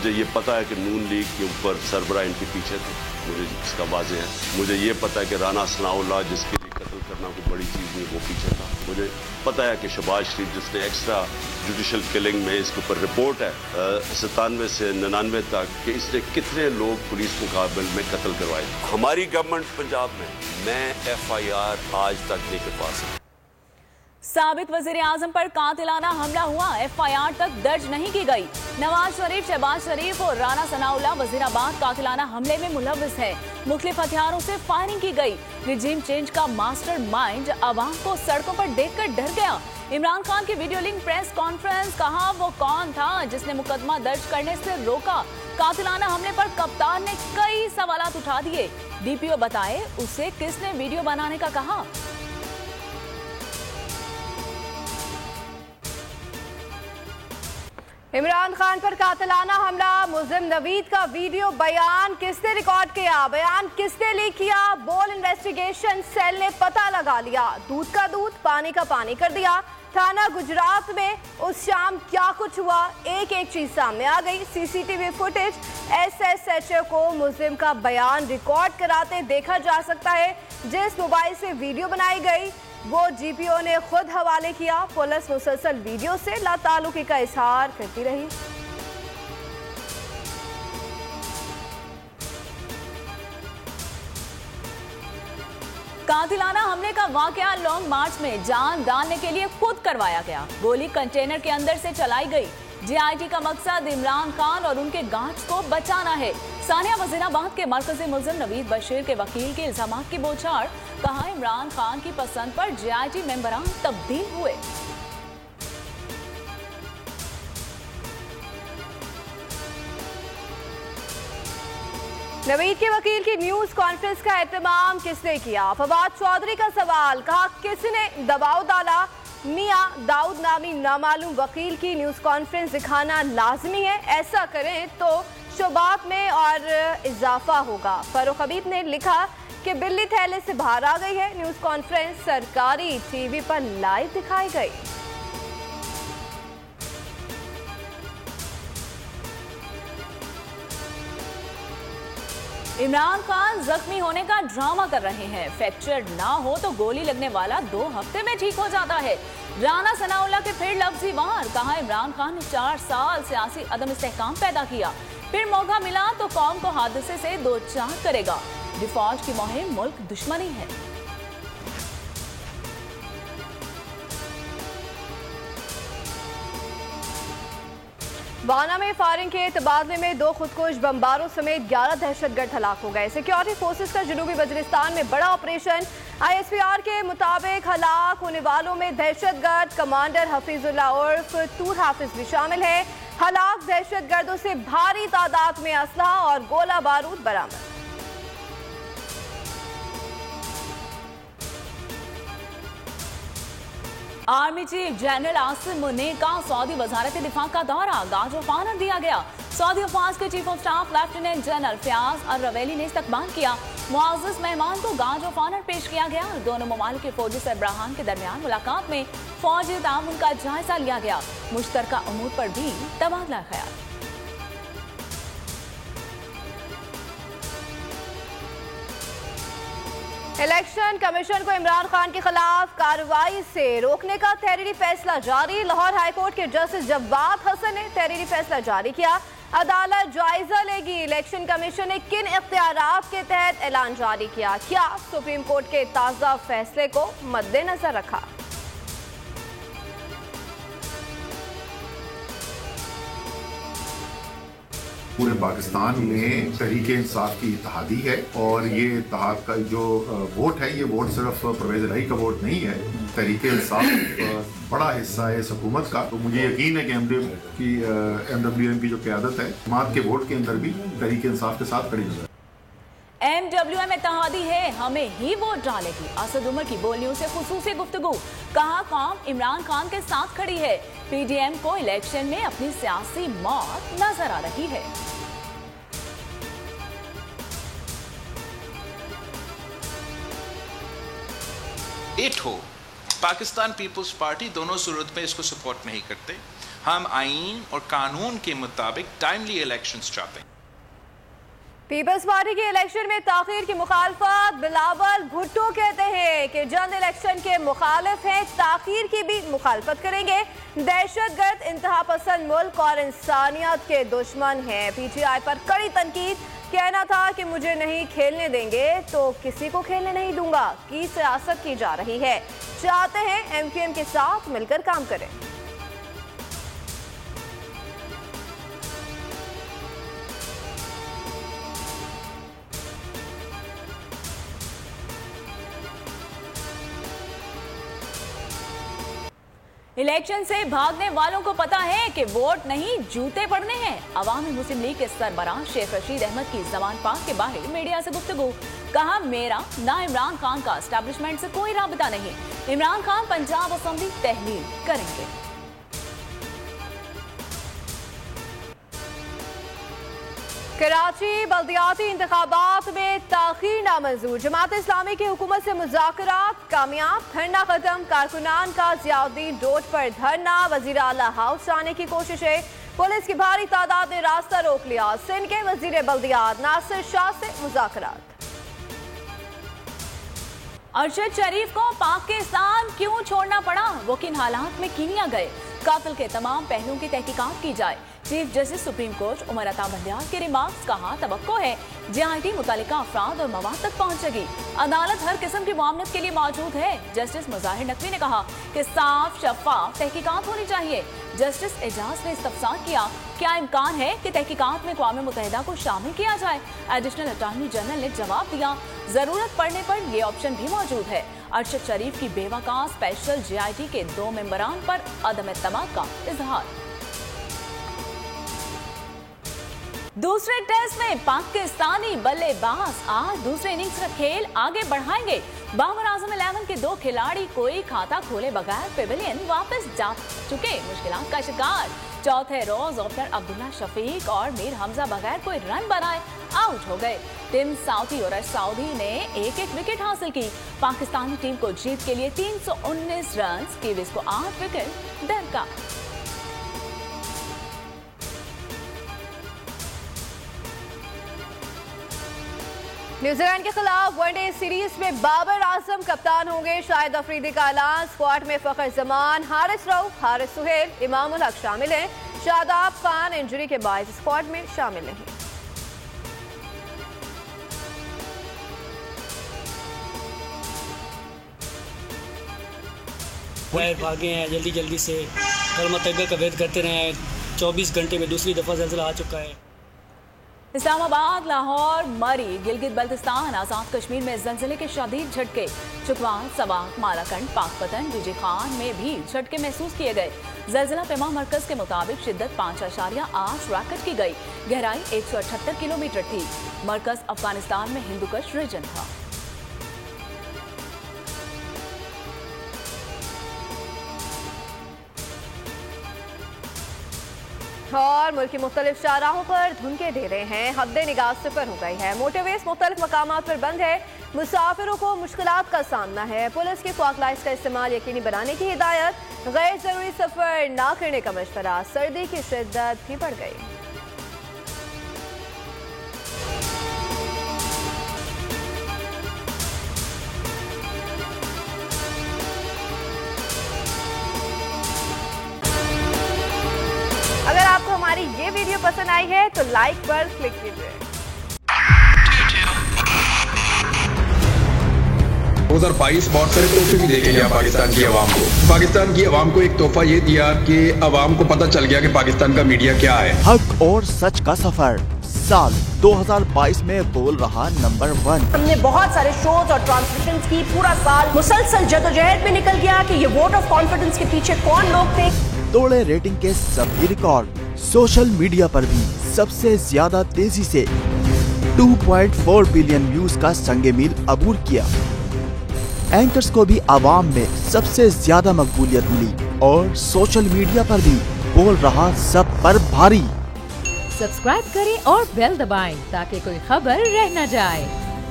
मुझे ये पता है कि नून लीग के ऊपर सरबराह इनके पीछे थे, मुझे इसका वाज़े है। मुझे ये पता है कि राना सनाउल्लाह जिसके लिए कत्ल करना कोई बड़ी चीज़ नहीं, वो पीछे था। मुझे पता है कि शहबाज शरीफ जिसने एक्स्ट्रा जुडिशल किलिंग में, इसके ऊपर रिपोर्ट है 97 से 99 तक कि इसने कितने लोग पुलिस मुकाबले में कत्ल करवाए। हमारी गवर्नमेंट पंजाब में मैं FIR आज तक नहीं कर पा सकता। साबित वजीर आजम पर कातिलाना हमला हुआ, FIR तक दर्ज नहीं की गई। नवाज शरीफ, शहबाज शरीफ और राना सनाउल्लाह वजीराबाद कातिलाना हमले में मुलव्विस है। मुख्तलिफ हथियारों से फायरिंग की गई। रिजीम चेंज का मास्टरमाइंड अवाम को सड़कों पर देखकर डर गया। इमरान खान की वीडियो लिंक प्रेस कॉन्फ्रेंस, कहा वो कौन था जिसने मुकदमा दर्ज करने से रोका। कातिलाना हमले पर कप्तान ने कई सवालात उठा दिए। DPO बताए उसे किसने वीडियो बनाने का कहा। इमरान खान पर कातिलाना हमला, मुल्जिम नवीद का वीडियो बयान किसने रिकॉर्ड किया, बयान किसने लीक किया। बोल इन्वेस्टिगेशन सेल ने पता लगा लिया, दूध का दूध पानी का पानी कर दिया। थाना गुजरात में उस शाम क्या कुछ हुआ, एक एक चीज सामने आ गई। CCTV फुटेज SSHO को मुल्जिम का बयान रिकॉर्ड कराते देखा जा सकता है। जिस मोबाइल से वीडियो बनाई गई वो GPO ने खुद हवाले किया। पुलिस मुसलसल वीडियो से लाताल्लुकी का इजहार करती रही। कातिलाना हमले का वाकया लॉन्ग मार्च में जान डालने के लिए खुद करवाया गया। गोली कंटेनर के अंदर से चलाई गई। JIT का मकसद इमरान खान और उनके गार्ड्स को बचाना है। सानिया वजीराबाद के मरकजी मुल्जिम नवीद बशीर के वकील के इल्जामात की बौछार, कहा इमरान खान की पसंद पर JIT मेंबरान तब्दील हुए। नवीद के वकील की न्यूज कॉन्फ्रेंस का एहतमाम किसने किया। फवाद चौधरी का सवाल, कहा किसने दबाव डाला। मियां दाऊद नामी नामालूम वकील की न्यूज कॉन्फ्रेंस दिखाना लाजमी है, ऐसा करें तो शुबात में और इजाफा होगा। फारूक हबीब ने लिखा कि बिल्ली थैले से बाहर आ गई है। न्यूज कॉन्फ्रेंस सरकारी TV पर लाइव दिखाई गई। इमरान खान जख्मी होने का ड्रामा कर रहे हैं। फ्रैक्चर ना हो तो गोली लगने वाला 2 हफ्ते में ठीक हो जाता है। राना सनाउल्लाह के फिर लफ्जी वार, कहा इमरान खान ने 4 साल सियासी अदम इस्तेहकाम पैदा किया, फिर मौका मिला तो कौम को हादसे से दो चार करेगा। डिफॉल्ट की मुहिम मुल्क दुश्मनी है। वाना में फायरिंग के तबादले में 2 खुदकुश बमबारों समेत 11 दहशतगर्द हलाक हो गए। सिक्योरिटी फोर्सेस का जनूबी वजीरिस्तान में बड़ा ऑपरेशन। ISPR के मुताबिक हलाक होने वालों में दहशतगर्द कमांडर हफीजुल्लाह उर्फ तूर हाफिज भी शामिल है। हलाक दहशतगर्दों से भारी तादाद में असलहा और गोला बारूद बरामद। Army chief general Asim Munir का सऊदी वजारत दिफा का दौरा, गाज ऑफ ऑनर दिया गया। सऊदी अफवाज के chief of staff lieutenant general Fayyad Al Ruwaili ने इस्तकबाल किया। मुआज़्ज़िज़ मेहमान को गाज ऑफ ऑनर पेश किया गया। दोनों ममालिक के फौजी सरबराहान के दरमियान मुलाकात में फौजी ताउन का जायजा लिया गया। मुश्तरका उमूर पर भी तबादला ख्याल। इलेक्शन कमीशन को इमरान खान के खिलाफ कार्रवाई से रोकने का तहरीरी फैसला जारी। लाहौर हाईकोर्ट के जस्टिस जवाद हसन ने तहरीरी फैसला जारी किया। अदालत जायजा लेगी इलेक्शन कमीशन ने किन इख्तियारात के तहत ऐलान जारी किया, क्या सुप्रीम कोर्ट के ताज़ा फैसले को मद्देनजर रखा। पूरे पाकिस्तान में तहरीके इंसाफ की इत्तेहादी है और ये इत्तेहाद का जो वोट है, ये वोट सिर्फ परवेज इलाही का वोट नहीं है। तहरीके इंसाफ बड़ा हिस्सा है इस हुकूमत का। तो मुझे यकीन है कि MWM की जो क़यादत है, जमात के वोट के अंदर भी तहरीके इंसाफ के साथ खड़ी नजर। MWM इत्तेहादी है, हमें ही वोट डालेगी। असद उमर की बोलियों से खुसूसी गुफ्तगू, कहा कौम इमरान खान के साथ खड़ी है। PDM को इलेक्शन में अपनी सियासी मौत नजर आ रही है। हो पाकिस्तान पीपुल्स पार्टी दोनों सूरत में इसको सपोर्ट नहीं करते। हम आईन और कानून के मुताबिक टाइमली इलेक्शंस चाहते हैं। पीपल्स पार्टी के इलेक्शन में ताखीर की मुखालफत बिलावल भुट्टो कहते हैं कि जल्द इलेक्शन के मुखालिफ हैं, ताखीर की भी मुखालफत करेंगे। दहशतगर्द, इंतहा पसंद मुल्क और इंसानियत के दुश्मन हैं। पीटीआई पर कड़ी तनकीद, कहना था कि मुझे नहीं खेलने देंगे तो किसी को खेलने नहीं दूंगा की सियासत की जा रही है। चाहते हैं एमक्यूएम के साथ मिलकर काम करें। इलेक्शन से भागने वालों को पता है कि वोट नहीं जूते पड़ने हैं। अवामी मुस्लिम लीग के सरबराह शेख रशीद अहमद की जबान पाक के बाहर मीडिया से गुफ्तगू, कहा मेरा ना इमरान खान का एस्टैब्लिशमेंट से कोई राबता नहीं, इमरान खान पंजाब असेंबली तहलील करेंगे। कराची बल्दियाती इंतखाबात में ताखीर नामंजूर, जमात इस्लामी की हुकूमत से मुज़ाकरात कामयाब, धरना खत्म, कारकुनान का ज़ियाउद्दीन रोड पर धरना, वज़ीर आला हाउस जाने की कोशिशें, पुलिस की भारी तादाद ने रास्ता रोक लिया। सिंध के वज़ीर बल्दियात नासिर शाह से मुज़ाकरात। अरशद शरीफ को पाकिस्तान क्यों छोड़ना पड़ा, वो किन हालात में कीनिया गए, कातिल के तमाम पहलुओं की तहकीकात की जाए। Chief justice supreme court Umar Ata Bandial के रिमार्क्स, कहा तवक्को है JIT मुतालिका अफराद और मवाद तक पहुंचेगी, अदालत हर किस्म की मामलत के लिए मौजूद है। जस्टिस मुजाहिर नकवी ने कहा कि साफ शफाफ तहकीकात होनी चाहिए। जस्टिस एजाज ने इस्तफसार किया, क्या इम्कान है कि तहकीकात में अक़वाम मुत्तहिदा को शामिल किया जाए। एडिशनल अटॉर्नी जनरल ने जवाब दिया, जरूरत पड़ने पर ये ऑप्शन भी मौजूद है। अरशद शरीफ की बेवा का स्पेशल JIT के 2 मेंबरान पर अदम एतमाद का इजहार। दूसरे टेस्ट में पाकिस्तानी बल्लेबाज आज दूसरे इनिंग्स का खेल आगे बढ़ाएंगे। बाबर आजम 11 के 2 खिलाड़ी कोई खाता खोले बगैर पेविलियन वापस जा चुके, मुश्किलात का शिकार। चौथे रोज ओपनर अब्दुल्ला शफीक और मीर हमजा बगैर कोई रन बनाए आउट हो गए। टिम साउदी और सऊदी ने एक विकेट हासिल की। पाकिस्तानी टीम को जीत के लिए 319 रन, कीवीज को 8 विकेट दरकार। न्यूजीलैंड के खिलाफ वनडे सीरीज में बाबर आजम कप्तान होंगे। शाहिद अफरीदी का ऐलान, स्क्वाड में फखर जमान, हारिस रऊफ, हारिस सुहेल, इमाम उल हक शामिल हैं। शादाब खान इंजरी के बाद स्क्वाड में शामिल नहीं। भागे हैं जल्दी से, कल मतगा का वेद करते रहे हैं। 24 घंटे में दूसरी दफा ज़लज़ला आ चुका है। इस्लामाबाद, लाहौर, मरी, गिलगित बल्तिस्तान, आजाद कश्मीर में जलजले के शदीद झटके। चुकवाल, सवात, मालाकंड, पाकपतन, विजय खान में भी झटके महसूस किए गए। जलजिला पैमा मरकज के मुताबिक शिद्दत 5.8 रिकॉर्ड की गई। गहराई 178 किलोमीटर थी। मरकज अफगानिस्तान में हिंदुकुश रीजन था। और मुल्क की मुख्तलिफ शाहराहों पर धुंध के ढेरे हैं, हद निगाह सिफर हो गई है। मोटरवेज मुख्तलिफ मकामात पर बंद है, मुसाफिरों को मुश्किलात का सामना है। पुलिस की फॉग लाइट्स का इस्तेमाल यकीनी बनाने की हिदायत। गैर जरूरी सफर ना करने का मशवरा। सर्दी की शिद्दत भी बढ़ गई। अगर आपको हमारी ये वीडियो पसंद आई है तो लाइक पर क्लिक कीजिए। 2022 बहुत सारे तोहफे भी देके गया पाकिस्तान की आवाम को। पाकिस्तान की आवाम को एक तोहफा ये दिया कि आवाम को पता चल गया कि पाकिस्तान का मीडिया क्या है। हक और सच का सफर साल 2022 में बोल रहा नंबर 1। हमने बहुत सारे शोज और ट्रांसमिशंस की, पूरा साल मुसलसल जदोजहद में निकल गया कि ये वोट ऑफ कॉन्फिडेंस के पीछे कौन लोग थे। तोड़े रेटिंग के सभी रिकॉर्ड। सोशल मीडिया पर भी सबसे ज्यादा तेजी से 2.4 बिलियन व्यूज का संगे मील अबूर किया। एंकर्स को भी आवाम में सबसे ज्यादा मकबूलियत मिली और सोशल मीडिया पर भी बोल रहा सब पर भारी। सब्सक्राइब करें और बेल दबाएं ताकि कोई खबर रह न जाए।